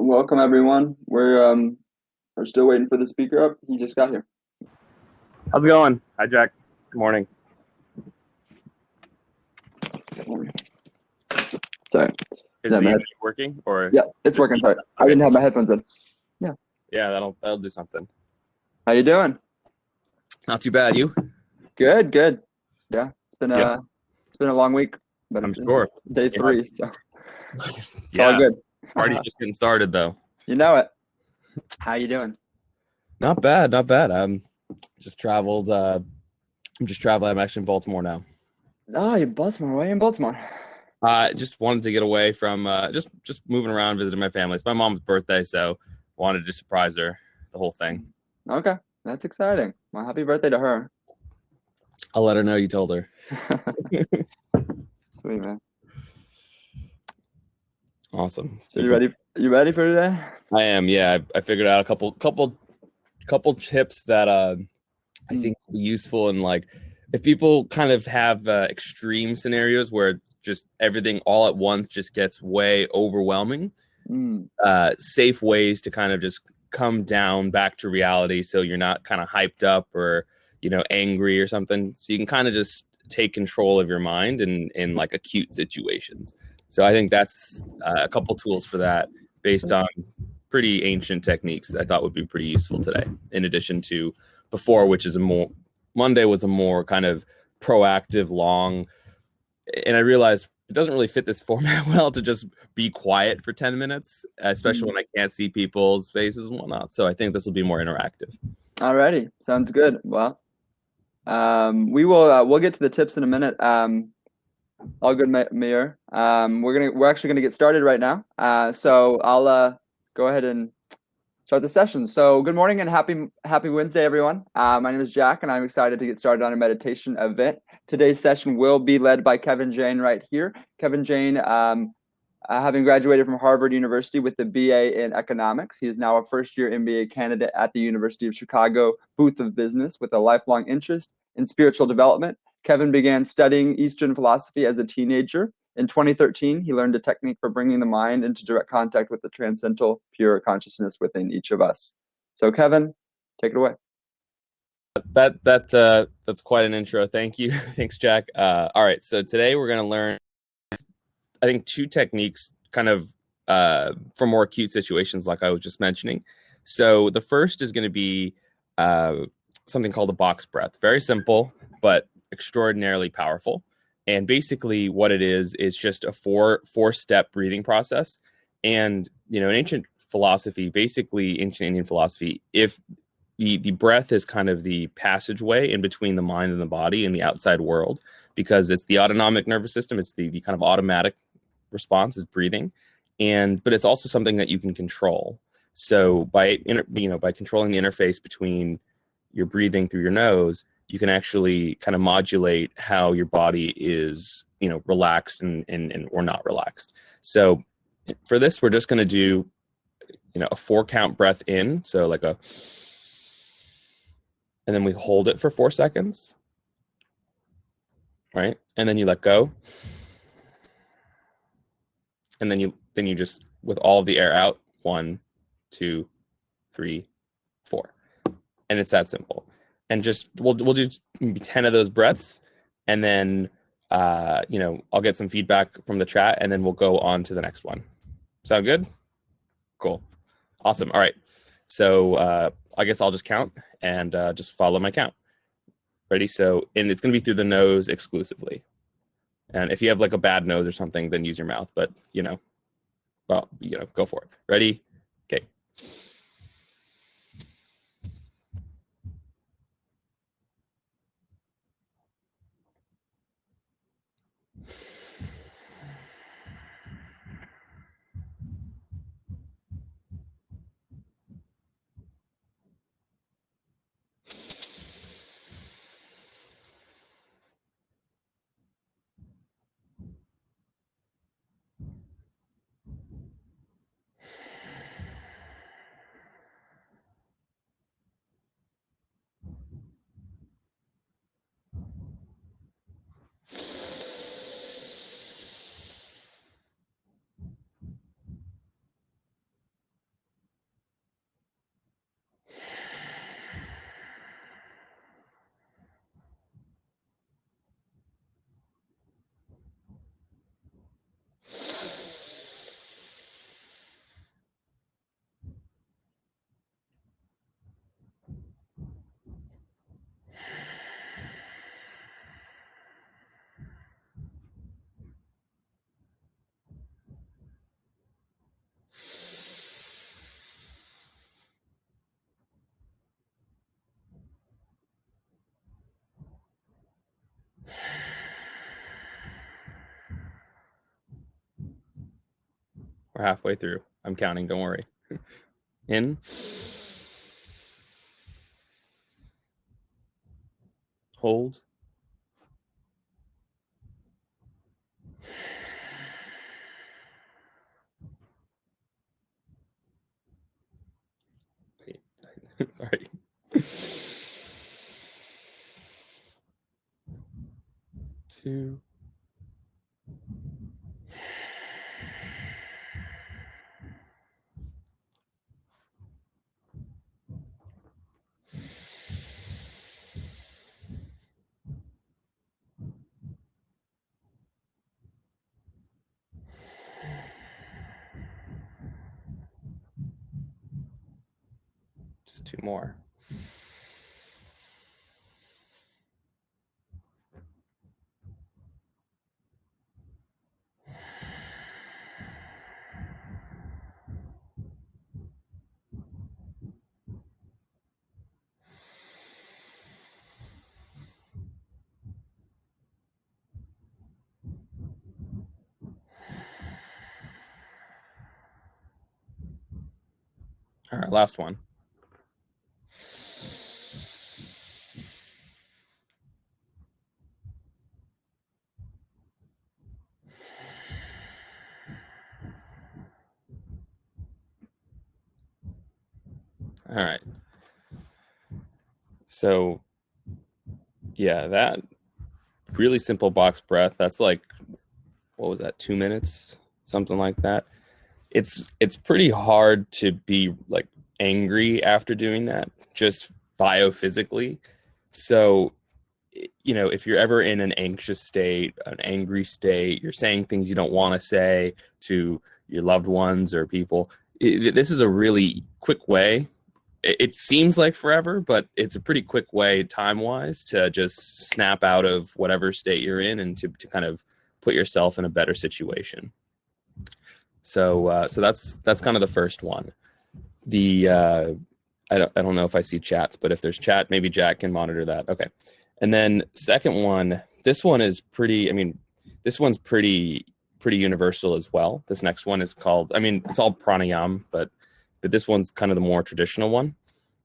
Welcome everyone. We're still waiting for the speaker up. He just got here. How's it going? Hi, Jack. Good morning. Sorry. Is the internet working? Or yeah, it's working. Sorry, okay. I didn't have my headphones in. Yeah, that'll do something. How you doing? Not too bad. You? Good. Yeah, it's been a long week, but I'm it's sure. day 3, so it's yeah. all good. Party's just getting started, though. You know it. How you doing? Not bad. Just traveled. I'm just traveling. I'm actually in Baltimore now. Oh, you're Baltimore. Why are you in Baltimore? Just wanted to get away from just moving around, visiting my family. It's my mom's birthday, so wanted to surprise her. The whole thing. Okay, that's exciting. Well, happy birthday to her. I'll let her know you told her. Sweet, man. Awesome. So you ready for today? I am. Yeah, I figured out a couple tips that I think will be useful, and like if people kind of have extreme scenarios where just everything all at once just gets way overwhelming. Safe ways to kind of just come down back to reality, so you're not kind of hyped up or angry or something. So you can kind of just take control of your mind in like acute situations. So I think that's a couple tools for that based on pretty ancient techniques I thought would be pretty useful today. In addition to before, which is Monday was a more kind of proactive, long, and I realized it doesn't really fit this format well to just be quiet for 10 minutes, especially when I can't see people's faces and whatnot. So I think this will be more interactive. Alrighty, sounds good. Well, we'll get to the tips in a minute. All good, Mayor. We're actually gonna get started right now. So I'll go ahead and start the session. So good morning and happy Wednesday, everyone. My name is Jack, and I'm excited to get started on a meditation event. Today's session will be led by Kevin Jain right here. Kevin Jain, having graduated from Harvard University with the BA in economics, he is now a first-year MBA candidate at the University of Chicago Booth of Business with a lifelong interest in spiritual development. Kevin began studying Eastern philosophy as a teenager. In 2013, he learned a technique for bringing the mind into direct contact with the transcendental, pure consciousness within each of us. So, Kevin, take it away. That's quite an intro. Thank you. Thanks, Jack. All right. So today we're going to learn, I think, 2 techniques kind of for more acute situations like I was just mentioning. So the first is going to be something called a box breath. Very simple, but extraordinarily powerful. And basically what it is just a four-step breathing process. And, in ancient philosophy, basically ancient Indian philosophy, if the breath is kind of the passageway in between the mind and the body and the outside world, because it's the autonomic nervous system, it's the kind of automatic response is breathing. But it's also something that you can control. So by controlling the interface between your breathing through your nose, you can actually kind of modulate how your body is, relaxed and or not relaxed. So for this, we're just going to do, a 4-count breath in. So like and then we hold it for 4 seconds, right? And then you let go. And then you just, with all of the air out, 1, 2, 3, 4. And it's that simple. And just we'll do maybe 10 of those breaths, and then I'll get some feedback from the chat, and then we'll go on to the next one. Sound good? Cool. Awesome. All right. So I guess I'll just count and just follow my count. Ready? So, and it's going to be through the nose exclusively. And if you have like a bad nose or something, then use your mouth. But go for it. Ready? Okay. We're halfway through. I'm counting, don't worry. In. Hold. Wait, sorry. 2. Just 2 more. All right, last one. All right. So, yeah, that really simple box breath, that's like, what was that, 2 minutes? Something like that. It's pretty hard to be like angry after doing that, just biophysically. So, if you're ever in an anxious state, an angry state, you're saying things you don't want to say to your loved ones or people, this is a really quick way. It seems like forever, but it's a pretty quick way time-wise to just snap out of whatever state you're in and to kind of put yourself in a better situation. So that's kind of the first one. The I don't know if I see chats, but if there's chat, maybe Jack can monitor that. Okay. And then second one, this one is pretty, this one's pretty universal as well. This next one is called, it's all pranayama, but this one's kind of the more traditional one.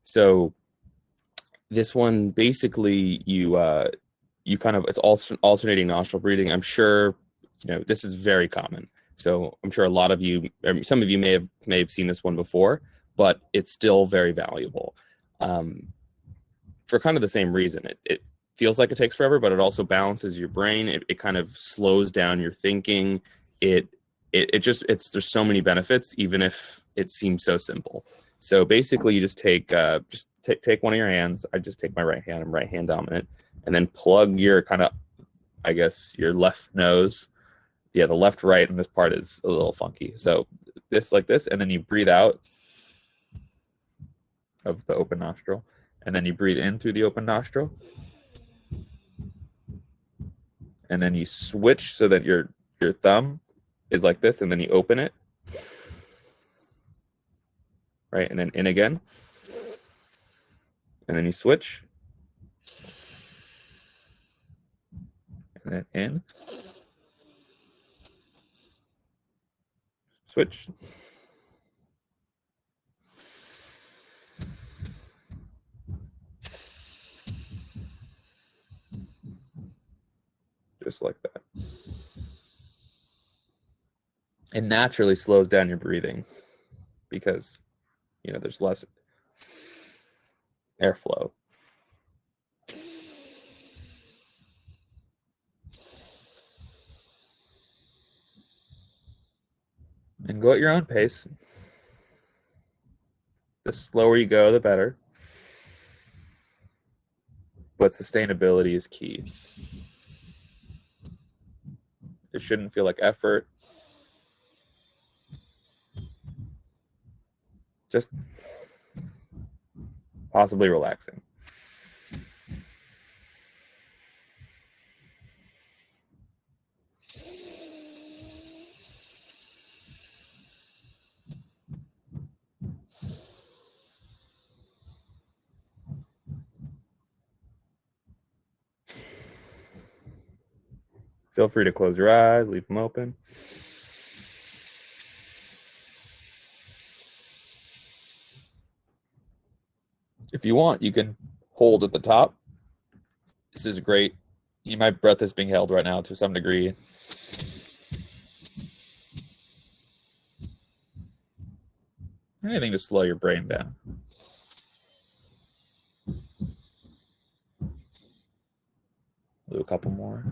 So this one, basically, you kind of, it's alternating nostril breathing. I'm sure, this is very common. So I'm sure a lot of you, some of you may have seen this one before, but it's still very valuable. For kind of the same reason. It feels like it takes forever, but it also balances your brain. It kind of slows down your thinking. There's so many benefits, even if it seems so simple. So basically, you just take one of your hands. I just take my right hand. I'm right hand dominant, and then plug your kind of, I guess, your left nose. Yeah, the left, right, and this part is a little funky. So this like this, and then you breathe out of the open nostril, and then you breathe in through the open nostril, and then you switch so that your thumb is like this, and then you open it, right, and then in again, and then you switch, and then in, switch, just like that. It naturally slows down your breathing because, there's less airflow. And go at your own pace. The slower you go, the better. But sustainability is key. It shouldn't feel like effort. Just possibly relaxing. Feel free to close your eyes, leave them open. you want, you can hold at the top. This is great. My breath is being held right now to some degree. Anything to slow your brain down. Do a couple more.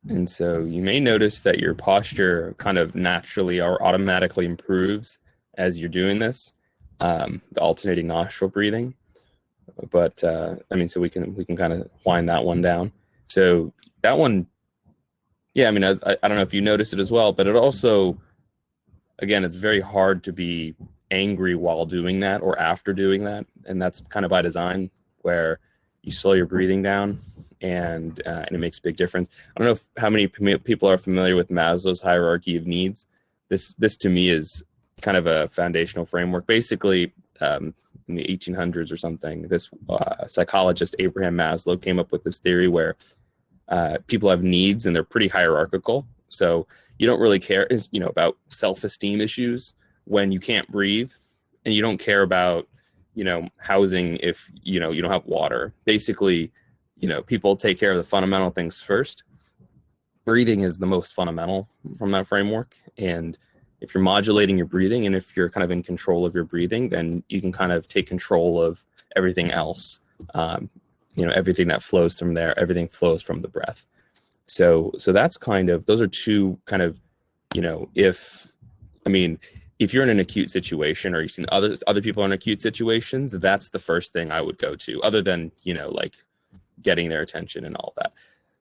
And so you may notice that your posture kind of naturally or automatically improves as you're doing this, the alternating nostril breathing. But I mean, so we can kind of wind that one down. So that one, yeah, I mean, I don't know if you noticed it as well, but it also, again, it's very hard to be angry while doing that or after doing that. And that's kind of by design, where you slow your breathing down and it makes a big difference. I don't know how many people are familiar with Maslow's hierarchy of needs. This to me is kind of a foundational framework. Basically, in the 1800s or something, this psychologist Abraham Maslow came up with this theory where people have needs and they're pretty hierarchical. So you don't really care, about self-esteem issues when you can't breathe, and you don't care about, housing if, you don't have water. Basically, people take care of the fundamental things first. Breathing is the most fundamental from that framework. And if you're modulating your breathing and if you're kind of in control of your breathing, then you can kind of take control of everything else. Everything that flows from there, everything flows from the breath. So that's kind of, those are two kind of, if you're in an acute situation or you've seen other people in acute situations, that's the first thing I would go to, other than, like getting their attention and all that.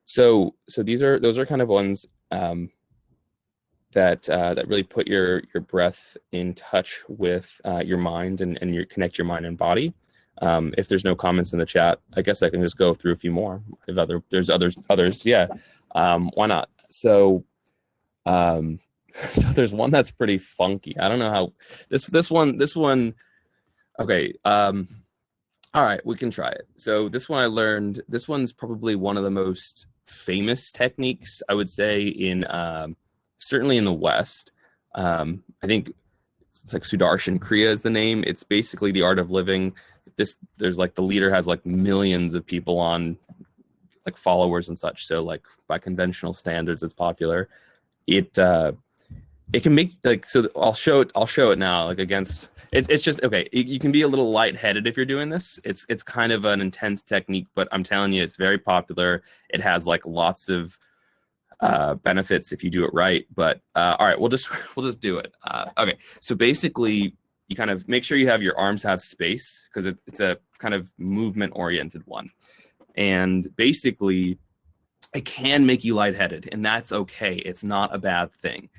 So those are kind of ones that really put your breath in touch with your mind and connect your mind and body. If there's no comments in the chat, I guess I can just go through a few more. If there's others, yeah, why not? So there's one that's pretty funky. I don't know how this one. Okay. All right, we can try it. So this one I learned. This one's probably one of the most famous techniques, I would say, in certainly in the West. I think it's like Sudarshan Kriya is the name. It's basically the art of living. There's like the leader has like millions of people on, like followers and such. So like by conventional standards, it's popular. It can make like, so I'll show it now, like against. It's just okay. You can be a little lightheaded if you're doing this. It's kind of an intense technique, but I'm telling you, it's very popular. It has like lots of benefits if you do it right. But all right, we'll just do it. Okay, so basically, you kind of make sure you have your arms have space, because it's a kind of movement oriented one, and basically, it can make you lightheaded, and that's okay. It's not a bad thing.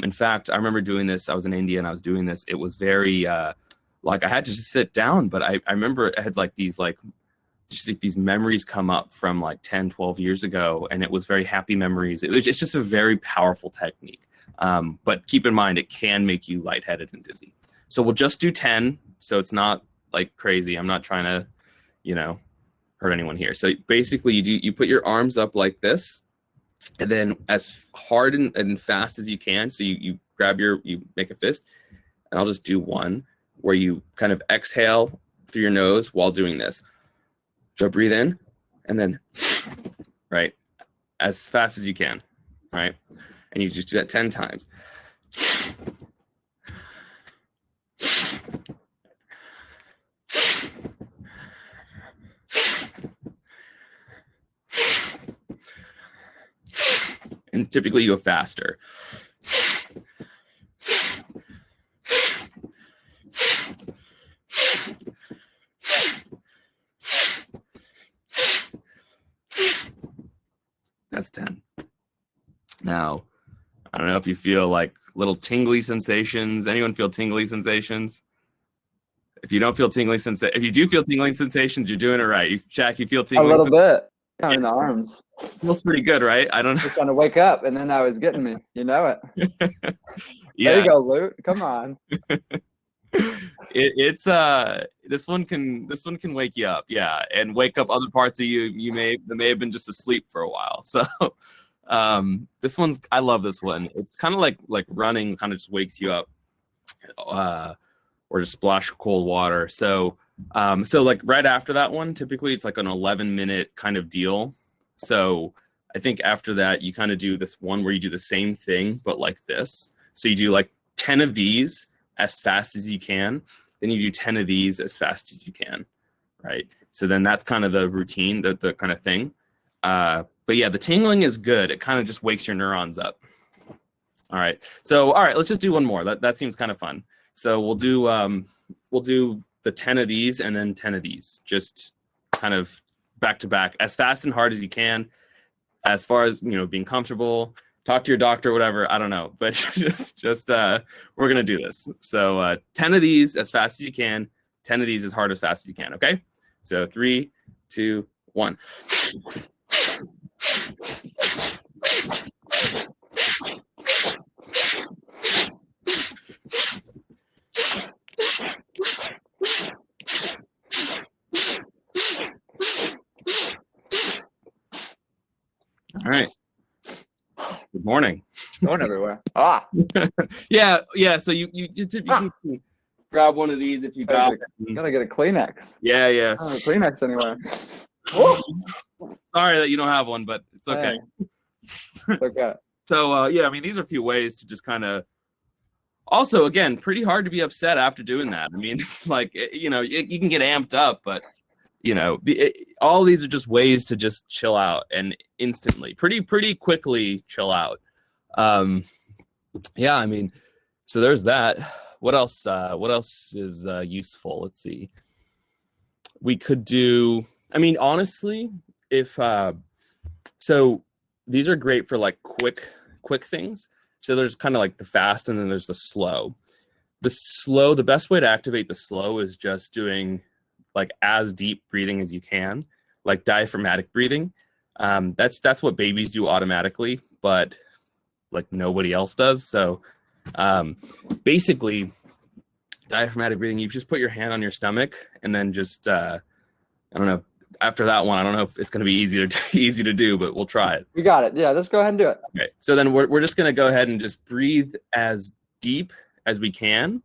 In fact, I remember doing this. I was in India and I was doing this. It was very like I had to just sit down, but I remember I had like these memories come up from like 10, 12 years ago, and it was very happy memories. It's just a very powerful technique. But keep in mind, it can make you lightheaded and dizzy. So we'll just do 10. So it's not like crazy. I'm not trying to, hurt anyone here. So basically you put your arms up like this, and then as hard and fast as you can. So you make a fist, and I'll just do one where you kind of exhale through your nose while doing this. So breathe in, and then, right, as fast as you can, right? And you just do that 10 times. And typically you go faster. That's 10. Now, I don't know if you feel like little tingly sensations. Anyone feel tingly sensations? If you don't feel tingling sensation, if you do feel tingling sensations, you're doing it right. Jack, you feel A tingling? little bit. Yeah, in the arms. Feels pretty good, right? I don't know. Just trying to wake up, and then I was getting me. You know it. Yeah. There you go, Luke. Come on. It's this one can wake you up, yeah, and wake up other parts of you that may have been just asleep for a while. So this one's, I love this one. It's kind of like running, kind of just wakes you up, or just splash cold water. So like right after that one, typically it's like an 11-minute kind of deal. So I think after that you kind of do this one where you do the same thing but like this. So you do like 10 of these as fast as you can, then you do 10 of these as fast as you can, right? So then that's kind of the routine, the kind of thing. But yeah, the tingling is good. It kind of just wakes your neurons up. All right. So all right, let's just do one more. That seems kind of fun. So we'll do the 10 of these and then 10 of these, just kind of back to back, as fast and hard as you can, as far as, you know, being comfortable. Talk to your doctor, whatever, I don't know, but just we're gonna do this. So 10 of these as fast as you can, 10 of these as hard as fast as you can. Okay, so 3, 2, 1. All right. Good morning. Going everywhere. Ah. Yeah. So you can grab one of these if you got it. Gotta get a Kleenex. Yeah. I don't have a Kleenex anywhere. Sorry that you don't have one, but it's okay. Hey. It's okay. So yeah, I mean, these are a few ways to just kind of. Also, again, pretty hard to be upset after doing that. I mean, like, you know, you can get amped up, but you know, all these are just ways to just chill out and instantly, pretty quickly chill out. Yeah, I mean, so there's that. What else? What else is useful? Let's see. We could do. I mean, honestly, if so, these are great for like quick things. So there's kind of like the fast, and then there's the slow. The best way to activate the slow is just doing like as deep breathing as you can, like diaphragmatic breathing. That's what babies do automatically, but like nobody else does. So basically, diaphragmatic breathing, you just put your hand on your stomach, and then just I don't know. After that one, I don't know if it's going to be easy to do, but we'll try it. You got it. Yeah, let's go ahead and do it. Okay, so then we're just going to go ahead and just breathe as deep as we can,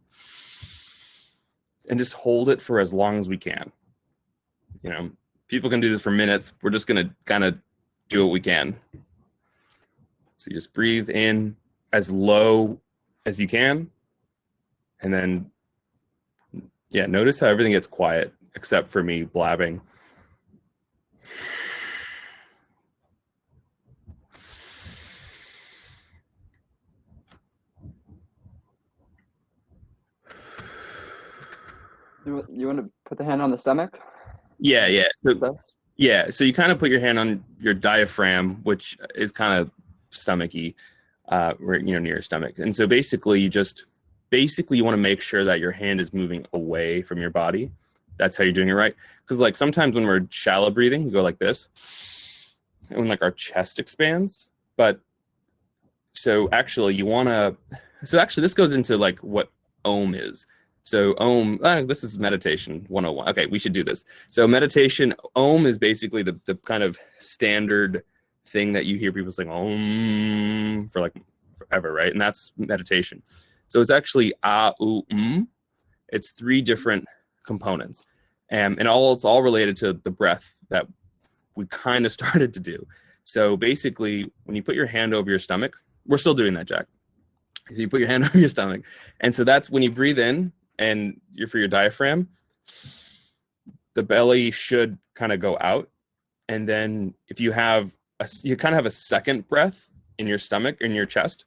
and just hold it for as long as we can. You know, people can do this for minutes. We're just going to kind of do what we can. So you just breathe in as low as you can, and then, yeah, notice how everything gets quiet except for me blabbing. You want to put the hand on the stomach? Yeah. So you kind of put your hand on your diaphragm, which is kind of stomachy, near your stomach. And so basically you want to make sure that your hand is moving away from your body. That's how you're doing it right. Because like sometimes when we're shallow breathing, we go like this, and when like our chest expands. But so actually this goes into like what Om is. So Om, this is meditation 101. Okay, we should do this. So meditation, Om is basically the kind of standard thing that you hear people saying Om for like forever, right? And that's meditation. So it's actually It's 3 different components, and it's all related to the breath that we kind of started to do. So basically, when you put your hand over your stomach, we're still doing that, Jack. So you put your hand over your stomach, and so that's when you breathe in, and you're for your diaphragm, the belly should kind of go out, and then if you kind of have a second breath in your stomach, in your chest,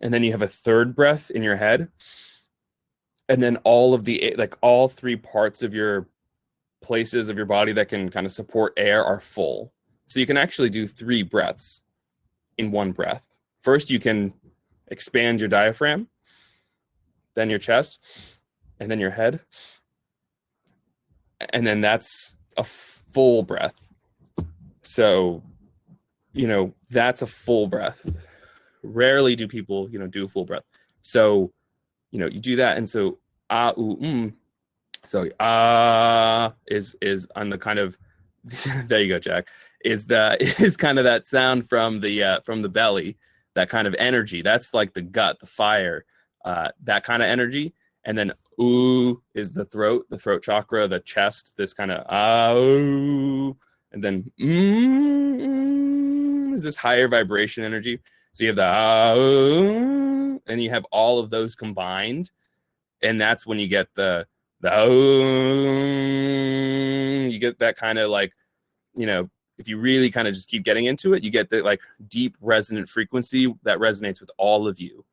and then you have a third breath in your head, and then all 3 parts of your places of your body that can kind of support air are full. So you can actually do 3 breaths in one breath. First, you can expand your diaphragm, then your chest, and then your head. And then that's a full breath. So, that's a full breath. Rarely do people, do a full breath. So, you do that. And so, so is on the kind of there you go, Jack. Is kind of that sound from the belly, that kind of energy. That's like the gut, the fire, that kind of energy. And then ooh is the throat chakra, the chest, this kind of ooh. And then is this higher vibration energy. So you have the ooh, and you have all of those combined, and that's when you get the you get that kind of like, if you really kind of just keep getting into it, you get the like deep resonant frequency that resonates with all of you.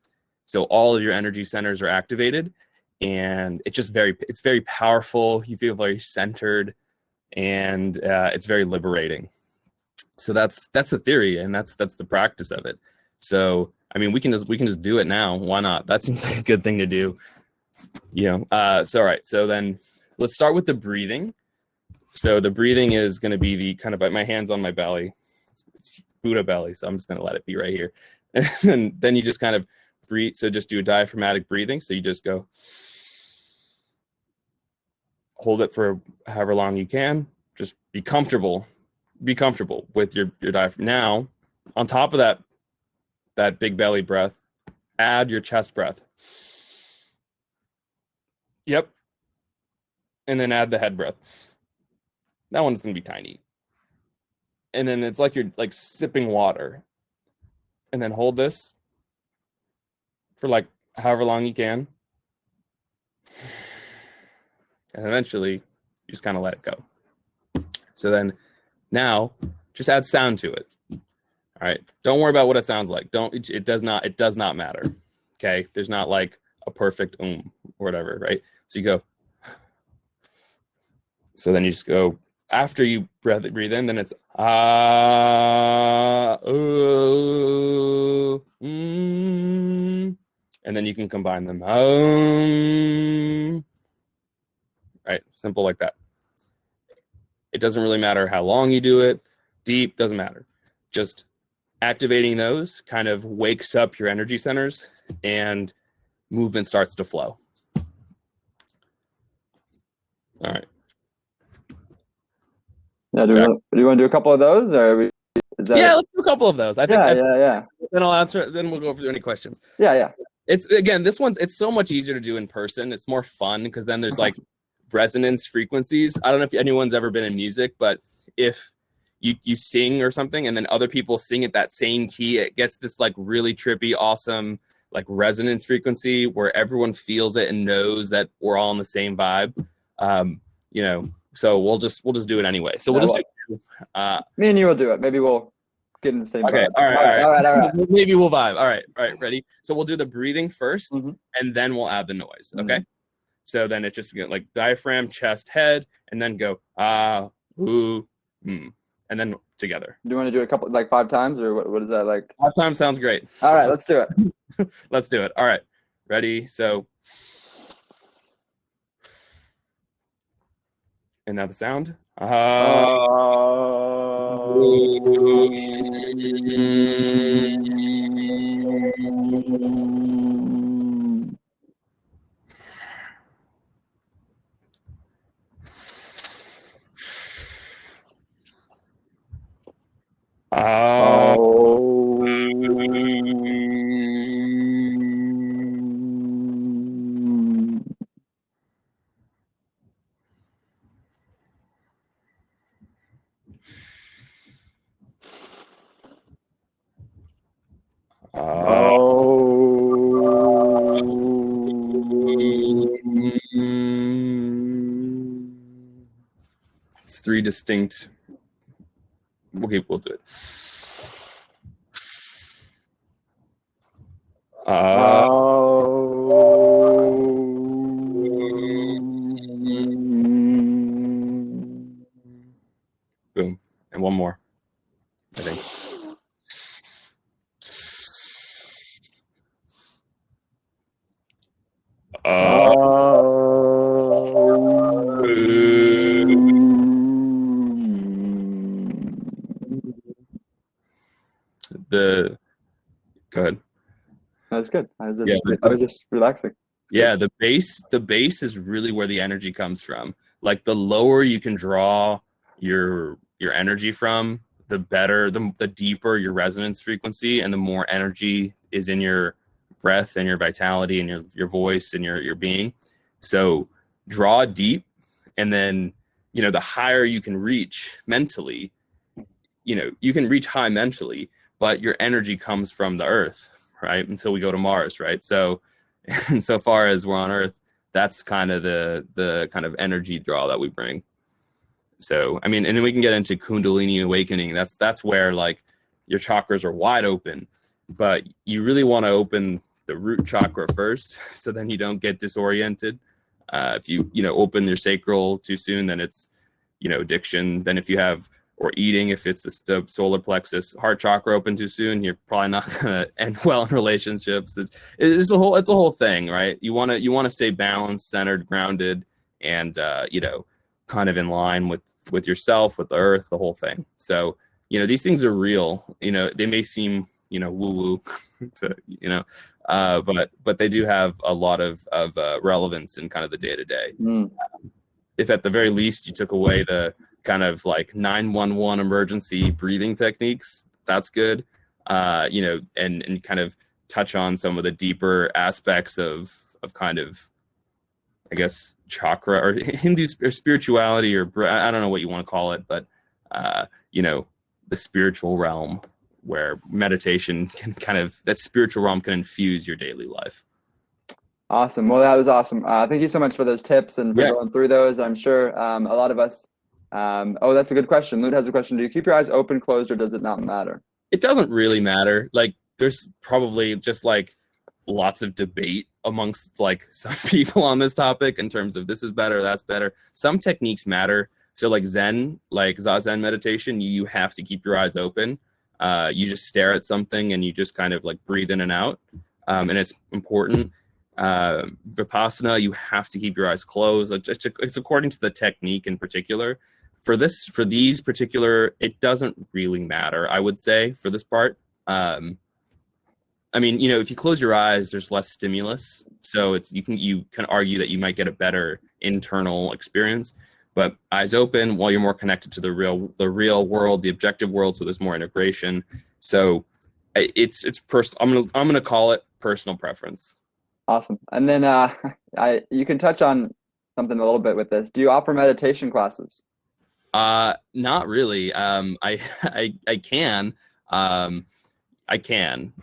So all of your energy centers are activated, and it's very powerful. You feel very centered, and it's very liberating. So that's the theory, and that's the practice of it. So I mean, we can just do it now. Why not? That seems like a good thing to do. So all right. So then let's start with the breathing. So the breathing is going to be the kind of like my hands on my belly. It's Buddha belly. So I'm just going to let it be right here. And then you just kind of breathe. So just do a diaphragmatic breathing. So you just go, hold it for however long you can. Just be comfortable with your diaphragm. Now, on top of that big belly breath, add your chest breath. Yep. And then add the head breath. That one's going to be tiny. And then it's like you're like sipping water. And then hold this for like however long you can. And eventually, you just kind of let it go. So then now, just add sound to it. All right. Don't worry about what it sounds like. It does not matter. Okay. There's not like a perfect or whatever, right? So you go. So then you just go, after you breathe in, then it's and then you can combine them. Right, simple like that. It doesn't really matter how long you do it, deep, doesn't matter. Just activating those kind of wakes up your energy centers, and movement starts to flow. All right. Yeah, do you want to do a couple of those, or let's do a couple of those. I think. Yeah. Then I'll answer. Then we'll go through any questions. Yeah. It's it's so much easier to do in person. It's more fun because then there's like resonance frequencies. I don't know if anyone's ever been in music, but if you sing or something and then other people sing at that same key, it gets this like really trippy, awesome like resonance frequency where everyone feels it and knows that we're all on the same vibe. So we'll just do it anyway. So we'll just do me and you will do it. Maybe we'll get in the same vibe. All right. Maybe we'll vibe. All right, ready? So we'll do the breathing first, and then we'll add the noise. Okay. So then it just like diaphragm, chest, head, and then go and then together. Do you want to do it a couple, like 5 times, or what is that like? 5 times sounds great. All right, let's do it. Let's do it. All right, ready? So, and now the sound. It's 3 distinct. Okay, we'll do it. Boom. And one more, I think. the go ahead. That's good. I was Yeah, just relaxing. yeah, the base is really where the energy comes from. Like the lower you can draw your energy from, the better, the deeper your resonance frequency, and the more energy is in your breath and your vitality and your voice and your being. So draw deep, and then the higher you can reach mentally, you can reach high mentally, but your energy comes from the earth, right? Until we go to Mars, right? So and so far as we're on Earth, that's kind of the kind of energy draw that we bring. So, I mean, and then we can get into Kundalini Awakening. That's where like your chakras are wide open, but you really want to open the root chakra first, so then you don't get disoriented. If you open your sacral too soon, then it's addiction. Then if you have or eating, if it's the solar plexus, heart chakra open too soon, you're probably not gonna end well in relationships. It's a whole thing, right? You want to stay balanced, centered, grounded, and kind of in line with yourself, with the earth, the whole thing. So these things are real. They may seem woo woo to but they do have a lot of relevance in kind of the day to day. If at the very least you took away the kind of like 911 emergency breathing techniques, that's good. And kind of touch on some of the deeper aspects of kind of, I guess, chakra or Hindu or spirituality, or I don't know what you want to call it, but the spiritual realm where meditation can that spiritual realm can infuse your daily life. Awesome. Well, that was awesome. Thank you so much for those tips and for going through those. I'm sure a lot of us. That's a good question. Lute has a question. Do you keep your eyes open, closed, or does it not matter? It doesn't really matter. Like there's probably just like lots of debate amongst like some people on this topic in terms of this is better, that's better. Some techniques matter. So like Zen, like Zazen meditation, you have to keep your eyes open. You just stare at something and you just kind of like breathe in and out. And it's important. Vipassana, you have to keep your eyes closed. Like it's according to the technique in particular. For these particular, it doesn't really matter, I would say, for this part. I mean, if you close your eyes, there's less stimulus, so you can argue that you might get a better internal experience. But eyes open, while you're more connected to the real world, the objective world, so there's more integration. So it's personal. I'm gonna call it personal preference. Awesome. And then you can touch on something a little bit with this. Do you offer meditation classes? Not really. I can. I can.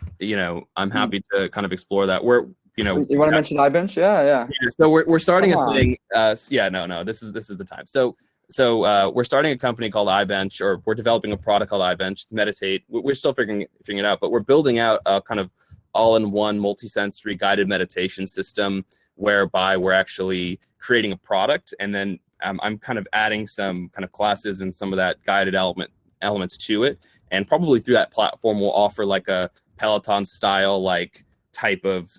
I'm happy to kind of explore that. You want to mention iBench? Yeah. So we're starting a thing. No. This is the time. So we're starting a company called iBench, or we're developing a product called iBench to meditate. We're still figuring it out, but we're building out a kind of all-in-one multi-sensory guided meditation system whereby we're actually creating a product, and then I'm kind of adding some kind of classes and some of that guided elements to it. And probably through that platform, we'll offer like a Peloton style like type of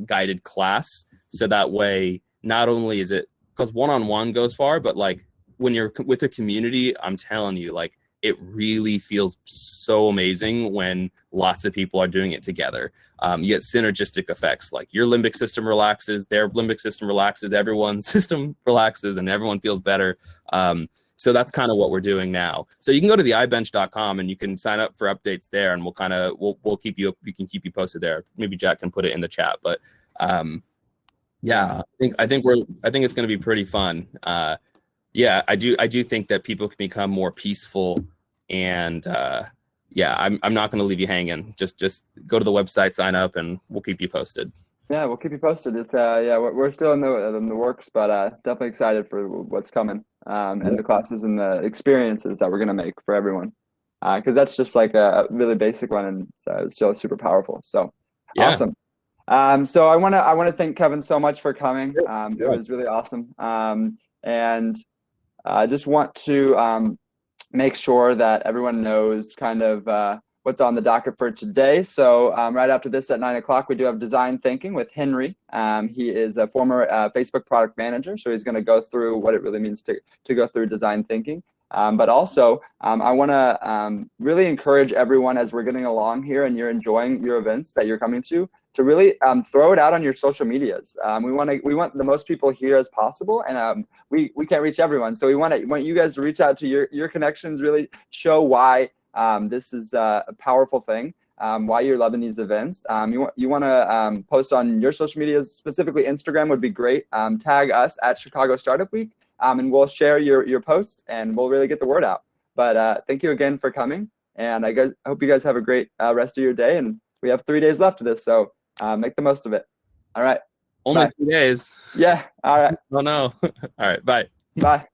guided class. So that way, not only is it, because one-on-one goes far, but like when you're with a community, I'm telling you, like it really feels so amazing when lots of people are doing it together. You get synergistic effects, like your limbic system relaxes, their limbic system relaxes, everyone's system relaxes, and everyone feels better. So that's kind of what we're doing now. So you can go to the ibench.com and you can sign up for updates there, and we'll keep you posted there. Maybe Jack can put it in the chat, but yeah, I think it's going to be pretty fun. Yeah, I do think that people can become more peaceful, and I'm not going to leave you hanging. Just go to the website, sign up, and we'll keep you posted. Yeah, we'll keep you posted. It's we're still in the works, but definitely excited for what's coming, and the classes and the experiences that we're gonna make for everyone, because that's just like a really basic one, and it's still super powerful. So awesome. So I want to thank Kevin so much for coming. It was really awesome. And I just want to make sure that everyone knows kind of what's on the docket for today. So right after this at 9 o'clock, we do have design thinking with Henry. He is a former Facebook product manager, so he's going to go through what it really means to go through design thinking. But also, I want to really encourage everyone as we're getting along here and you're enjoying your events that you're coming to really throw it out on your social medias. We want the most people here as possible, and we can't reach everyone, so we want you guys to reach out to your connections, really show why this is a powerful thing. Why you're loving these events. You want to post on your social medias, specifically Instagram would be great. Tag us at Chicago Startup Week, and we'll share your posts and we'll really get the word out. But thank you again for coming, and I hope you guys have a great rest of your day. And we have 3 days left of this, so make the most of it. All right. Only Bye. 2 days. Yeah. All right. Oh no. All right. Bye. Bye.